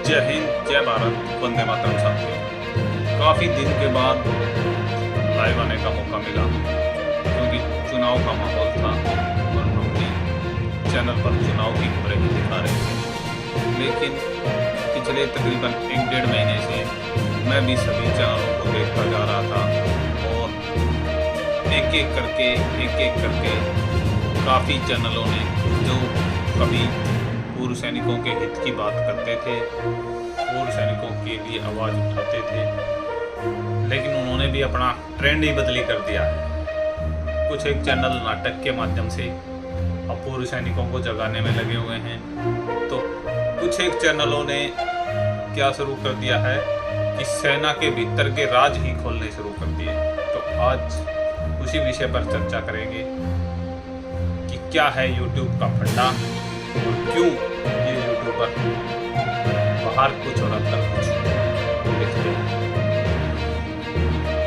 जय हिंद, जय भारत, वंदे मातरम साथियों। काफ़ी दिन के बाद लाइव आने का मौका मिला क्योंकि चुनाव का माहौल था और हम अपने चैनल पर चुनाव की खबरें भी दिखा रहे थे। लेकिन पिछले तकरीबन 1-1.5 महीने से मैं भी सभी चैनलों को देखता जा रहा था और एक एक करके काफ़ी चैनलों ने जो कभी पूर्व सैनिकों के हित की बात करते थे, पूर्व सैनिकों के लिए आवाज़ उठाते थे, लेकिन उन्होंने भी अपना ट्रेंड ही बदली कर दिया है। कुछ एक चैनल नाटक के माध्यम से अब पूर्व सैनिकों को जगाने में लगे हुए हैं, तो कुछ एक चैनलों ने क्या शुरू कर दिया है कि सेना के भीतर के राज ही खोलने शुरू कर दिए। तो आज उसी विषय पर चर्चा करेंगे कि क्या है यूट्यूब का फंडा और क्यों ये यूट्यूबर बाहर कुछ और अंदर कुछ लिखते हैं।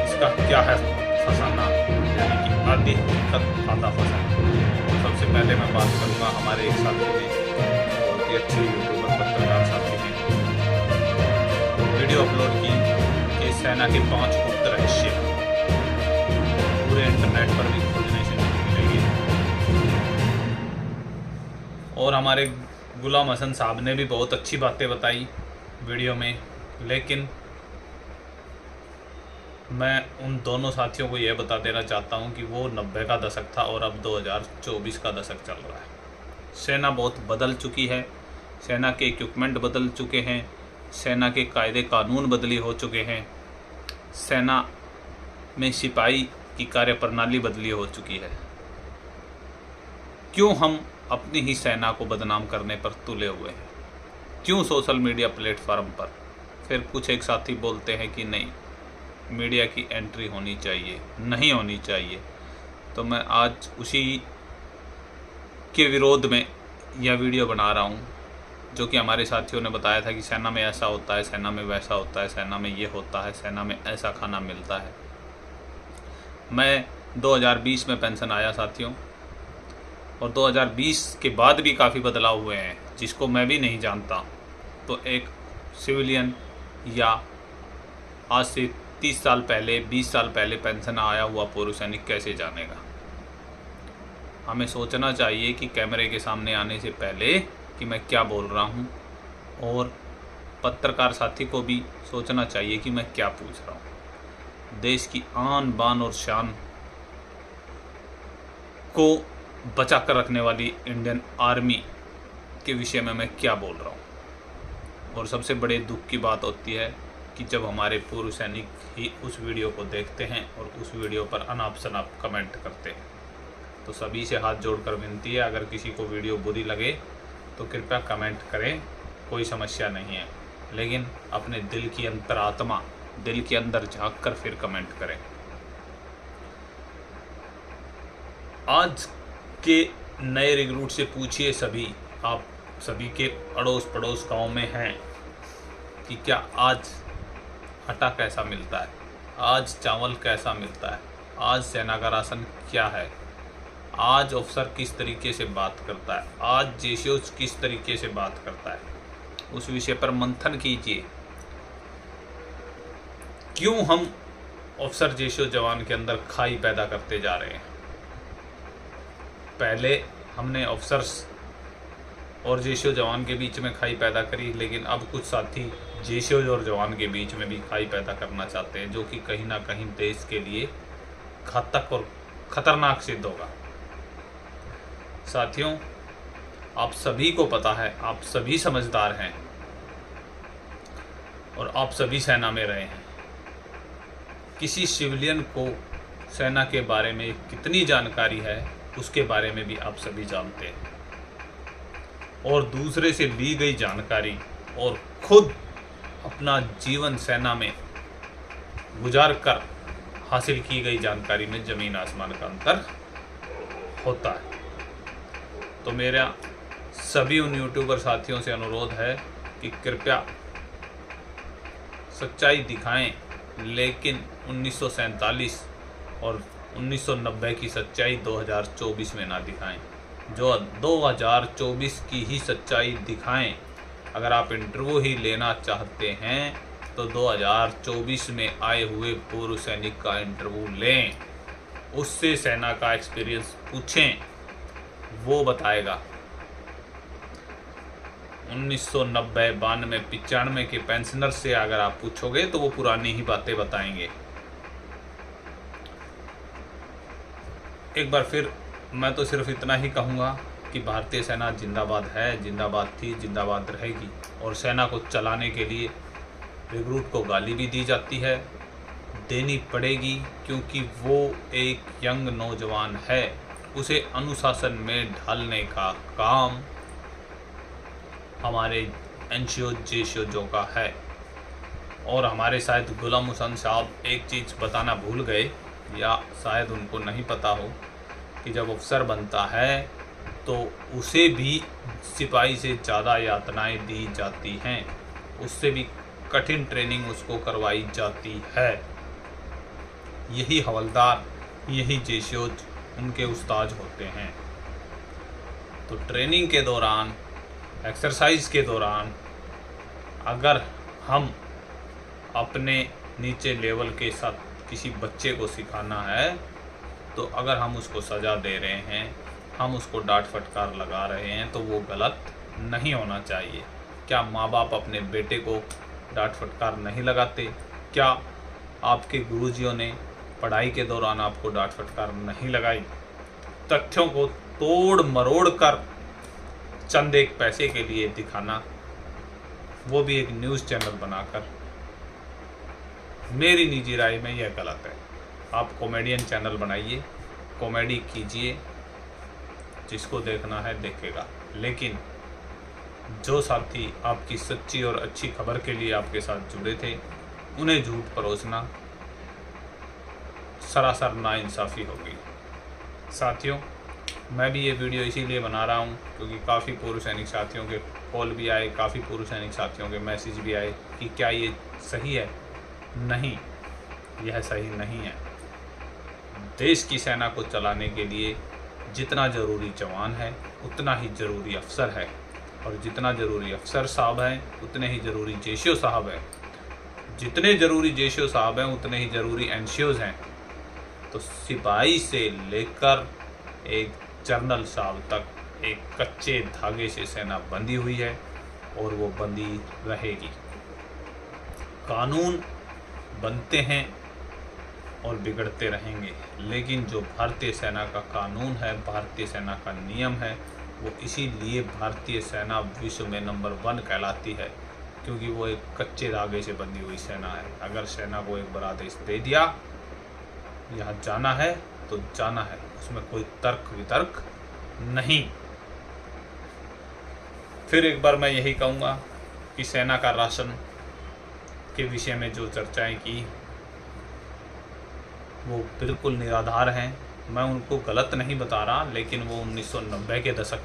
इसका क्या है फसाना, यानी कि आधी हकीकत आधा फसाना। सबसे पहले मैं बात करूंगा हमारे एक साथी ने, बहुत ही अच्छे यूट्यूबर पत्रकार साथी ने वीडियो अपलोड की कि सेना के 5 गुप्त रहस्य पूरे इंटरनेट पर भी खोजने से नहीं मिलेंगे। और हमारे गुलाम हसन साहब ने भी बहुत अच्छी बातें बताई वीडियो में, लेकिन मैं उन दोनों साथियों को यह बता देना चाहता हूं कि वो 90 का दशक था और अब 2024 का दशक चल रहा है। सेना बहुत बदल चुकी है, सेना के इक्विपमेंट बदल चुके हैं, सेना के कायदे कानून बदली हो चुके हैं, सेना में सिपाही की कार्यप्रणाली बदली हो चुकी है। क्यों हम अपनी ही सेना को बदनाम करने पर तुले हुए हैं? क्यों सोशल मीडिया प्लेटफॉर्म पर फिर कुछ एक साथी बोलते हैं कि नहीं, मीडिया की एंट्री होनी चाहिए, नहीं होनी चाहिए। तो मैं आज उसी के विरोध में यह वीडियो बना रहा हूँ, जो कि हमारे साथियों ने बताया था कि सेना में ऐसा होता है, सेना में वैसा होता है, सेना में ये होता है, सेना में ऐसा खाना मिलता है। मैं 2020 में पेंशन आया साथियों, और 2020 के बाद भी काफ़ी बदलाव हुए हैं जिसको मैं भी नहीं जानता। तो एक सिविलियन या आज से 30 साल पहले, 20 साल पहले पेंशन आया हुआ पूर्व सैनिक कैसे जानेगा? हमें सोचना चाहिए कि कैमरे के सामने आने से पहले कि मैं क्या बोल रहा हूँ, और पत्रकार साथी को भी सोचना चाहिए कि मैं क्या पूछ रहा हूँ। देश की आन बान और शान को बचा कर रखने वाली इंडियन आर्मी के विषय में मैं क्या बोल रहा हूँ। और सबसे बड़े दुख की बात होती है कि जब हमारे पूर्व सैनिक ही उस वीडियो को देखते हैं और उस वीडियो पर अनाप शनाप कमेंट करते हैं। तो सभी से हाथ जोड़कर विनती है, अगर किसी को वीडियो बुरी लगे तो कृपया कमेंट करें, कोई समस्या नहीं है, लेकिन अपने दिल की अंतरात्मा, दिल के अंदर झांक कर फिर कमेंट करें। आज के नए रिक्रूट से पूछिए, सभी आप सभी के अड़ोस पड़ोस गांव में हैं कि क्या आज आटा कैसा मिलता है, आज चावल कैसा मिलता है, आज सेना का राशन क्या है, आज अफसर किस तरीके से बात करता है, आज जेसीओ किस तरीके से बात करता है। उस विषय पर मंथन कीजिए। क्यों हम अफसर जेसीओ जवान के अंदर खाई पैदा करते जा रहे हैं? पहले हमने अफसर्स और जेसीओ जवान के बीच में खाई पैदा करी, लेकिन अब कुछ साथी जेसीओ और जवान के बीच में भी खाई पैदा करना चाहते हैं, जो कि कहीं ना कहीं देश के लिए घातक और खतरनाक सिद्ध होगा। साथियों, आप सभी को पता है, आप सभी समझदार हैं और आप सभी सेना में रहे हैं। किसी सिविलियन को सेना के बारे में कितनी जानकारी है उसके बारे में भी आप सभी जानते हैं, और दूसरे से ली गई जानकारी और खुद अपना जीवन सेना में गुजार कर हासिल की गई जानकारी में ज़मीन आसमान का अंतर होता है। तो मेरा सभी उन यूट्यूबर साथियों से अनुरोध है कि कृपया सच्चाई दिखाएं, लेकिन 1947 और 1990 की सच्चाई 2024 में ना दिखाएं। जो 2024 की ही सच्चाई दिखाएं अगर आप इंटरव्यू ही लेना चाहते हैं तो 2024 में आए हुए पूर्व सैनिक का इंटरव्यू लें, उससे सेना का एक्सपीरियंस पूछें, वो बताएगा। 1990, 92, 95 के पेंशनर से अगर आप पूछोगे तो वो पुरानी ही बातें बताएंगे। एक बार फिर मैं तो सिर्फ इतना ही कहूँगा कि भारतीय सेना जिंदाबाद है, जिंदाबाद थी, जिंदाबाद रहेगी। और सेना को चलाने के लिए रिक्रूट को गाली भी दी जाती है, देनी पड़ेगी, क्योंकि वो एक यंग नौजवान है। उसे अनुशासन में ढालने का काम हमारे एनसीओ जेसीओ का है। और हमारे शायद गुलाम हुसैन साहब एक चीज़ बताना भूल गए, या शायद उनको नहीं पता हो कि जब अफसर बनता है तो उसे भी सिपाही से ज़्यादा यातनाएं दी जाती हैं, उससे भी कठिन ट्रेनिंग उसको करवाई जाती है। यही हवलदार, यही जेसीओ उनके उस्ताद होते हैं। तो ट्रेनिंग के दौरान, एक्सरसाइज के दौरान अगर हम अपने नीचे लेवल के साथ किसी बच्चे को सिखाना है, तो अगर हम उसको सज़ा दे रहे हैं, हम उसको डांट फटकार लगा रहे हैं, तो वो गलत नहीं होना चाहिए। क्या माँ बाप अपने बेटे को डांट फटकार नहीं लगाते? क्या आपके गुरुजियों ने पढ़ाई के दौरान आपको डांट फटकार नहीं लगाई? तथ्यों को तोड़ मरोड़ कर चंद एक पैसे के लिए दिखाना, वो भी एक न्यूज़ चैनल बनाकर, मेरी निजी राय में यह गलत है। आप कॉमेडियन चैनल बनाइए, कॉमेडी कीजिए, जिसको देखना है देखेगा। लेकिन जो साथी आपकी सच्ची और अच्छी खबर के लिए आपके साथ जुड़े थे, उन्हें झूठ परोसना सरासर नाइंसाफ़ी होगी। साथियों, मैं भी ये वीडियो इसीलिए बना रहा हूँ क्योंकि काफ़ी पूर्व सैनिक साथियों के कॉल भी आए, काफ़ी पूर्व सैनिक साथियों के मैसेज भी आए कि क्या ये सही है। नहीं, यह सही नहीं है। देश की सेना को चलाने के लिए जितना ज़रूरी जवान है, उतना ही ज़रूरी अफसर है, और जितना ज़रूरी अफसर साहब हैं, उतने ही ज़रूरी जेसीओ साहब हैं। जितने ज़रूरी जेसीओ साहब हैं, उतने ही ज़रूरी एनसीओज हैं। तो सिपाही से लेकर एक जनरल साहब तक एक कच्चे धागे से सेना बंधी हुई है, और वो बंधी रहेगी। कानून बनते हैं और बिगड़ते रहेंगे, लेकिन जो भारतीय सेना का कानून है, भारतीय सेना का नियम है, वो इसीलिए भारतीय सेना विश्व में नंबर 1 कहलाती है, क्योंकि वो एक कच्चे धागे से बंधी हुई सेना है। अगर सेना को एक बार आदेश दे दिया, यहाँ जाना है तो जाना है, उसमें कोई तर्क वितर्क नहीं। फिर एक बार मैं यही कहूँगा कि सेना का राशन के विषय में जो चर्चाएं की, वो बिल्कुल निराधार हैं। मैं उनको गलत नहीं बता रहा, लेकिन वो 1990 के दशक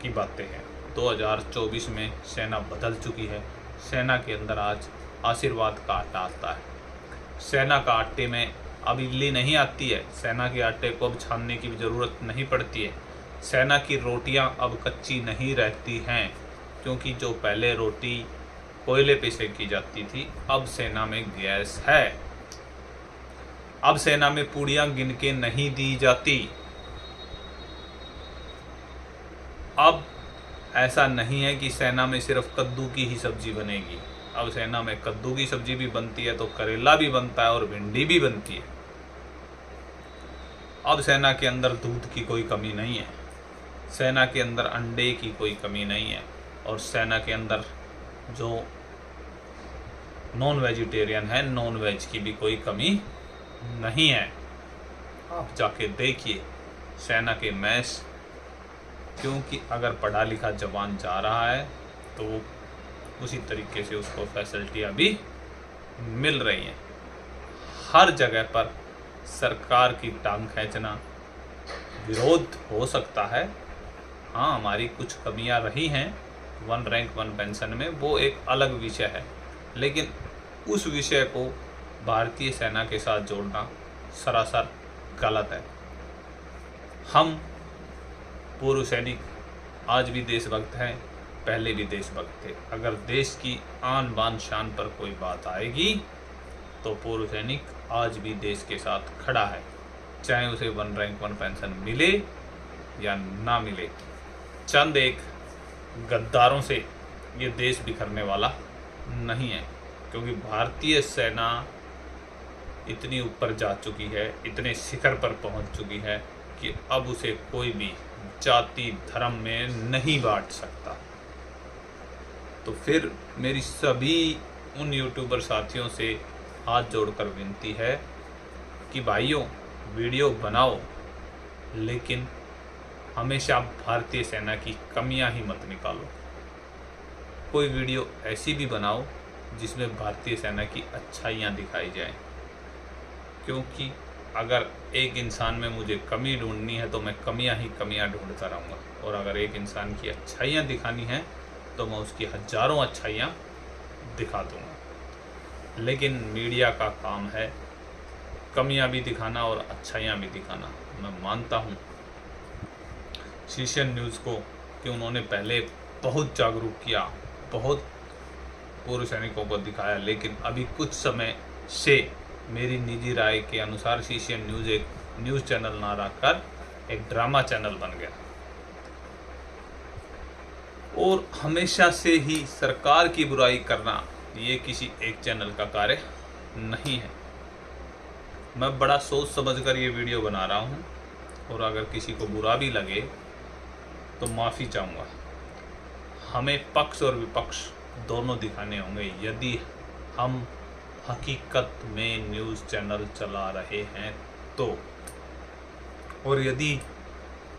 की बातें हैं। 2024 में सेना बदल चुकी है। सेना के अंदर आज आशीर्वाद का आटा आता है। सेना का आटे में अब इडली नहीं आती है, सेना के आटे को अब छानने की ज़रूरत नहीं पड़ती है। सेना की रोटियां अब कच्ची नहीं रहती हैं, क्योंकि जो पहले रोटी कोयले पे सेकी जाती थी, अब सेना में गैस है। अब सेना में पूड़ियां गिन के नहीं दी जाती। अब ऐसा नहीं है कि सेना में सिर्फ कद्दू की ही सब्जी बनेगी। अब सेना में कद्दू की सब्जी भी बनती है, तो करेला भी बनता है और भिंडी भी बनती है। अब सेना के अंदर दूध की कोई कमी नहीं है, सेना के अंदर अंडे की कोई कमी नहीं है, और सेना के अंदर जो नॉन वेजिटेरियन है, नॉन वेज की भी कोई कमी नहीं है। आप जाके देखिए सेना के मैस, क्योंकि अगर पढ़ा लिखा जवान जा रहा है तो वो उसी तरीके से उसको फैसिलिटियाँ भी मिल रही हैं। हर जगह पर सरकार की टांग खींचना, विरोध हो सकता है। हाँ, हमारी कुछ कमियां रही हैं 1 रैंक 1 पेंशन में, वो एक अलग विषय है, लेकिन उस विषय को भारतीय सेना के साथ जोड़ना सरासर गलत है। हम पूर्व सैनिक आज भी देशभक्त हैं, पहले भी देशभक्त थे। अगर देश की आन बान शान पर कोई बात आएगी तो पूर्व सैनिक आज भी देश के साथ खड़ा है, चाहे उसे 1 रैंक 1 पेंशन मिले या ना मिले। चंद एक गद्दारों से ये देश बिखरने वाला नहीं है, क्योंकि भारतीय सेना इतनी ऊपर जा चुकी है, इतने शिखर पर पहुंच चुकी है कि अब उसे कोई भी जाति धर्म में नहीं बांट सकता। तो फिर मेरी सभी उन यूट्यूबर साथियों से हाथ जोड़कर विनती है कि भाइयों, वीडियो बनाओ, लेकिन हमेशा भारतीय सेना की कमियां ही मत निकालो। कोई वीडियो ऐसी भी बनाओ जिसमें भारतीय सेना की अच्छाइयाँ दिखाई जाएं, क्योंकि अगर एक इंसान में मुझे कमी ढूंढनी है तो मैं कमियां ही कमियां ढूंढता रहूँगा, और अगर एक इंसान की अच्छाइयाँ दिखानी है तो मैं उसकी हजारों अच्छाइयाँ दिखा दूँगा। लेकिन मीडिया का काम है कमियां भी दिखाना और अच्छाइयाँ भी दिखाना। मैं मानता हूँ सीशियन न्यूज़ को कि उन्होंने पहले बहुत जागरूक किया, बहुत पूर्व सैनिकों को दिखाया, लेकिन अभी कुछ समय से मेरी निजी राय के अनुसार सीशियन न्यूज़ एक न्यूज़ चैनल ना रखकर एक ड्रामा चैनल बन गया। और हमेशा से ही सरकार की बुराई करना ये किसी एक चैनल का कार्य नहीं है। मैं बड़ा सोच समझकर ये वीडियो बना रहा हूँ, और अगर किसी को बुरा भी लगे तो माफ़ी चाहूँगा। हमें पक्ष और विपक्ष दोनों दिखाने होंगे यदि हम हकीकत में न्यूज़ चैनल चला रहे हैं तो। और यदि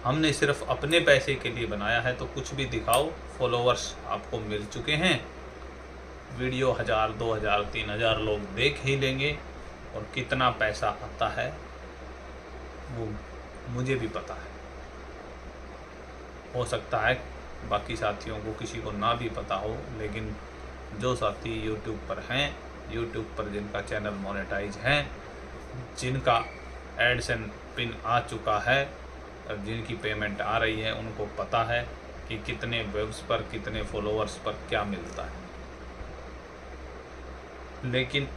हमने सिर्फ अपने पैसे के लिए बनाया है तो कुछ भी दिखाओ, फॉलोअर्स आपको मिल चुके हैं, वीडियो 1000, 2000, 3000 लोग देख ही लेंगे, और कितना पैसा आता है वो मुझे भी पता है। हो सकता है बाकी साथियों को किसी को ना भी पता हो, लेकिन जो साथी यूट्यूब पर हैं, यूट्यूब पर जिनका चैनल मोनेटाइज हैं, जिनका एडसेंस पिन आ चुका है और जिनकी पेमेंट आ रही है, उनको पता है कि कितने व्यूज़ पर, कितने फॉलोअर्स पर क्या मिलता है। लेकिन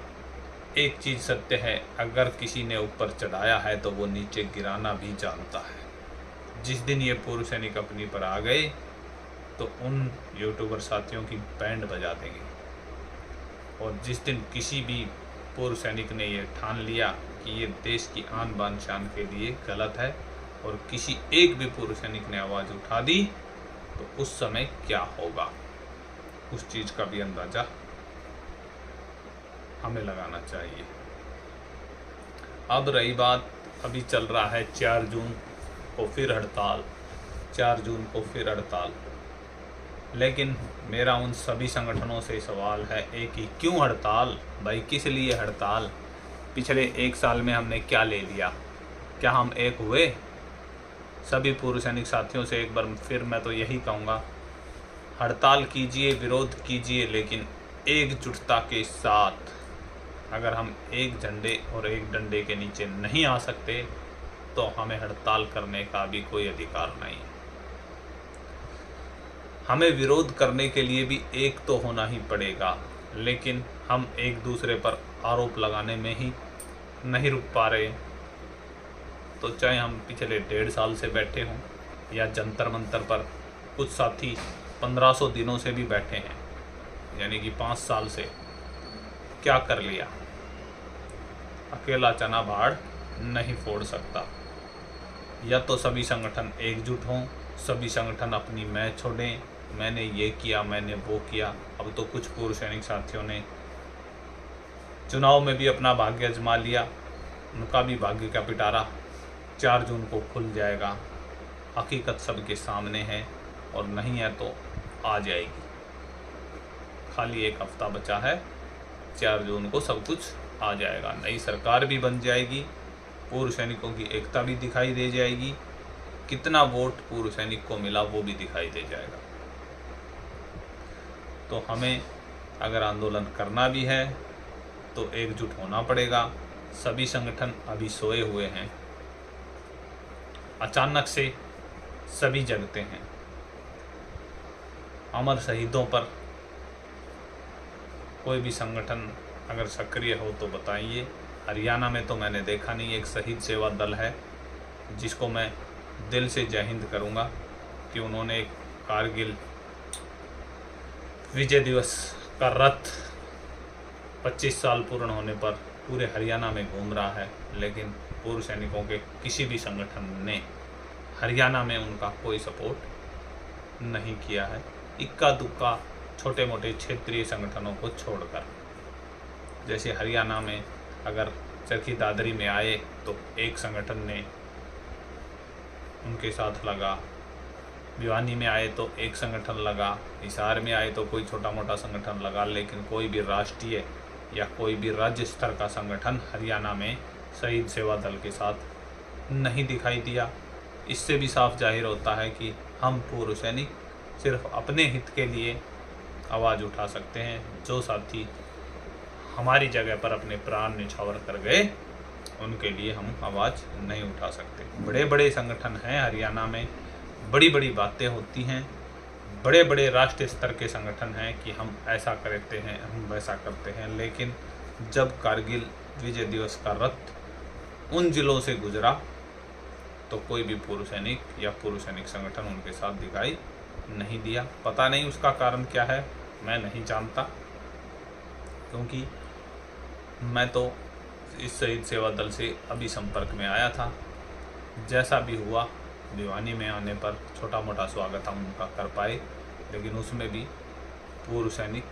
एक चीज़ सत्य है, अगर किसी ने ऊपर चढ़ाया है तो वो नीचे गिराना भी जानता है। जिस दिन ये पूर्व सैनिक अपनी पर आ गए तो उन यूट्यूबर साथियों की बैंड बजा देंगे, और जिस दिन किसी भी पूर्व सैनिक ने ये ठान लिया कि ये देश की आन बान शान के लिए गलत है, और किसी एक भी पूर्व सैनिक ने आवाज़ उठा दी, तो उस समय क्या होगा उस चीज़ का भी अंदाज़ा हमें लगाना चाहिए। अब रही बात, अभी चल रहा है 4 जून को फिर हड़ताल, 4 जून को फिर हड़ताल। लेकिन मेरा उन सभी संगठनों से सवाल है एक ही, क्यों हड़ताल भाई? किस लिए हड़ताल? पिछले 1 साल में हमने क्या ले लिया? क्या हम एक हुए? सभी पूर्व सैनिक साथियों से एक बार फिर मैं तो यही कहूँगा, हड़ताल कीजिए, विरोध कीजिए, लेकिन एकजुटता के साथ। अगर हम एक झंडे और एक डंडे के नीचे नहीं आ सकते तो हमें हड़ताल करने का भी कोई अधिकार नहीं है। हमें विरोध करने के लिए भी एक तो होना ही पड़ेगा, लेकिन हम एक दूसरे पर आरोप लगाने में ही नहीं रुक पा रहे। तो चाहे हम पिछले 1.5 साल से बैठे हों या जंतर मंतर पर कुछ साथी 1500 दिनों से भी बैठे हैं, यानी कि 5 साल से, क्या कर लिया? अकेला चना भाड़ नहीं फोड़ सकता। या तो सभी संगठन एकजुट हों, सभी संगठन अपनी मैं छोड़ें, मैंने ये किया, मैंने वो किया। अब तो कुछ पूर्व सैनिक साथियों ने चुनाव में भी अपना भाग्य आजमा लिया, उनका भी भाग्य का पिटारा 4 जून को खुल जाएगा। हकीकत सबके सामने है, और नहीं है तो आ जाएगी। खाली 1 हफ्ता बचा है, 4 जून को सब कुछ आ जाएगा। नई सरकार भी बन जाएगी, पूर्व सैनिकों की एकता भी दिखाई दे जाएगी, कितना वोट पूर्व सैनिक को मिला वो भी दिखाई दे जाएगा। तो हमें अगर आंदोलन करना भी है तो एकजुट होना पड़ेगा। सभी संगठन अभी सोए हुए हैं, अचानक से सभी जगते हैं। अमर शहीदों पर कोई भी संगठन अगर सक्रिय हो तो बताइए। हरियाणा में तो मैंने देखा नहीं। एक शहीद सेवा दल है जिसको मैं दिल से जय हिंद करूँगा कि उन्होंने कारगिल विजय दिवस का रथ 25 साल पूर्ण होने पर पूरे हरियाणा में घूम रहा है, लेकिन पूर्व सैनिकों के किसी भी संगठन ने हरियाणा में उनका कोई सपोर्ट नहीं किया है। इक्का दुक्का छोटे मोटे क्षेत्रीय संगठनों को छोड़कर, जैसे हरियाणा में अगर चरखी दादरी में आए तो एक संगठन ने उनके साथ लगा, भिवानी में आए तो एक संगठन लगा, हिसार में आए तो कोई छोटा मोटा संगठन लगा, लेकिन कोई भी राष्ट्रीय या कोई भी राज्य स्तर का संगठन हरियाणा में शहीद सेवा दल के साथ नहीं दिखाई दिया। इससे भी साफ जाहिर होता है कि हम पूर्व सैनिक सिर्फ अपने हित के लिए आवाज़ उठा सकते हैं। जो साथी हमारी जगह पर अपने प्राण निछावर कर गए उनके लिए हम आवाज़ नहीं उठा सकते। बड़े बड़े संगठन हैं हरियाणा में, बड़ी बड़ी बातें होती हैं, बड़े बड़े राष्ट्रीय स्तर के संगठन हैं कि हम ऐसा करते हैं, हम वैसा करते हैं, लेकिन जब कारगिल विजय दिवस का रथ उन जिलों से गुजरा तो कोई भी पूर्व सैनिक या पूर्व सैनिक संगठन उनके साथ दिखाई नहीं दिया। पता नहीं उसका कारण क्या है, मैं नहीं जानता, क्योंकि मैं तो इस शहीद सेवा दल से अभी संपर्क में आया था। जैसा भी हुआ भिवानी में आने पर छोटा मोटा स्वागत हम उनका कर पाए, लेकिन उसमें भी पूर्व सैनिक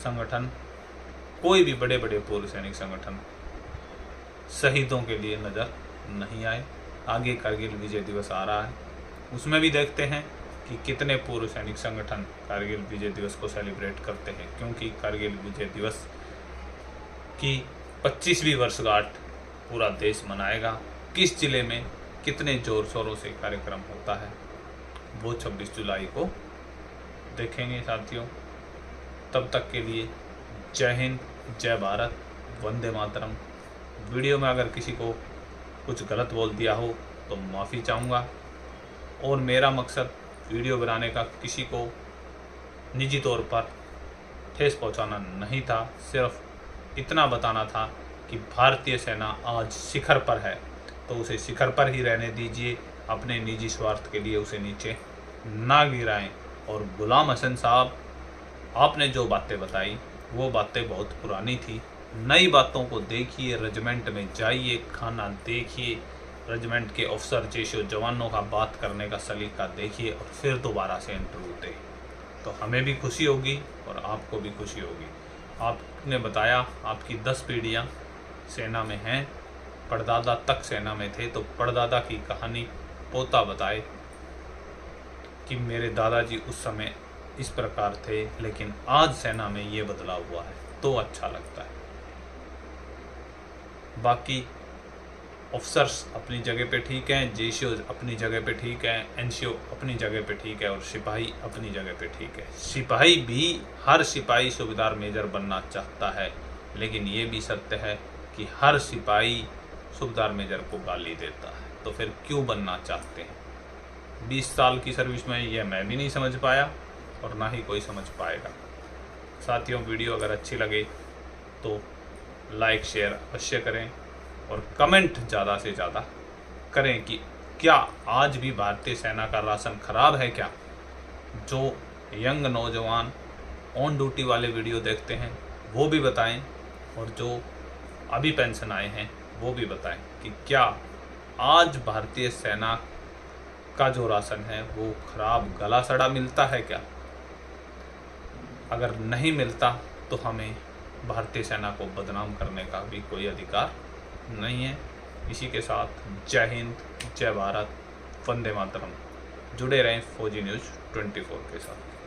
संगठन, कोई भी बड़े बड़े पूर्व सैनिक संगठन शहीदों के लिए नज़र नहीं आए। आगे कारगिल विजय दिवस आ रहा है, उसमें भी देखते हैं कि कितने पूर्व सैनिक संगठन कारगिल विजय दिवस को सेलिब्रेट करते हैं, क्योंकि कारगिल विजय दिवस की 25वीं वर्षगांठ पूरा देश मनाएगा। किस जिले में कितने जोर शोरों से कार्यक्रम होता है वो 26 जुलाई को देखेंगे साथियों। तब तक के लिए जय हिंद, जय भारत, वंदे मातरम। वीडियो में अगर किसी को कुछ गलत बोल दिया हो तो माफ़ी चाहूँगा, और मेरा मकसद वीडियो बनाने का किसी को निजी तौर पर ठेस पहुँचाना नहीं था, सिर्फ इतना बताना था कि भारतीय सेना आज शिखर पर है तो उसे शिखर पर ही रहने दीजिए, अपने निजी स्वार्थ के लिए उसे नीचे ना गिराएं। और गुलाम हसन साहब, आपने जो बातें बताई वो बातें बहुत पुरानी थी, नई बातों को देखिए, रेजिमेंट में जाइए, खाना देखिए, रेजिमेंट के अफसर जैसे जवानों का बात करने का सलीका देखिए, और फिर दोबारा से इंटरव्यू दें, तो हमें भी खुशी होगी और आपको भी खुशी होगी। आपने बताया आपकी 10 पीढ़ियाँ सेना में हैं, परदादा तक सेना में थे, तो परदादा की कहानी पोता बताए कि मेरे दादाजी उस समय इस प्रकार थे, लेकिन आज सेना में ये बदलाव हुआ है, तो अच्छा लगता है। बाकी ऑफिसर्स अपनी जगह पे ठीक हैं, जेसीओ अपनी जगह पे ठीक है, एनसीओ अपनी जगह पे ठीक है, और सिपाही अपनी जगह पे ठीक है। सिपाही भी, हर सिपाही सूबेदार मेजर बनना चाहता है, लेकिन ये भी सत्य है कि हर सिपाही सूबेदार मेजर को गाली देता है, तो फिर क्यों बनना चाहते हैं? 20 साल की सर्विस में यह मैं भी नहीं समझ पाया और ना ही कोई समझ पाएगा। साथियों, वीडियो अगर अच्छी लगे तो लाइक शेयर अवश्य करें और कमेंट ज़्यादा से ज़्यादा करें कि क्या आज भी भारतीय सेना का राशन खराब है क्या? जो यंग नौजवान ऑन ड्यूटी वाले वीडियो देखते हैं वो भी बताएं, और जो अभी पेंशन आए हैं वो भी बताएं कि क्या आज भारतीय सेना का जो राशन है वो खराब, गला सड़ा मिलता है क्या? अगर नहीं मिलता तो हमें भारतीय सेना को बदनाम करने का भी कोई अधिकार नहीं है। इसी के साथ जय हिंद, जय भारत, वंदे मातरम। जुड़े रहें फौजी न्यूज़ 24 के साथ।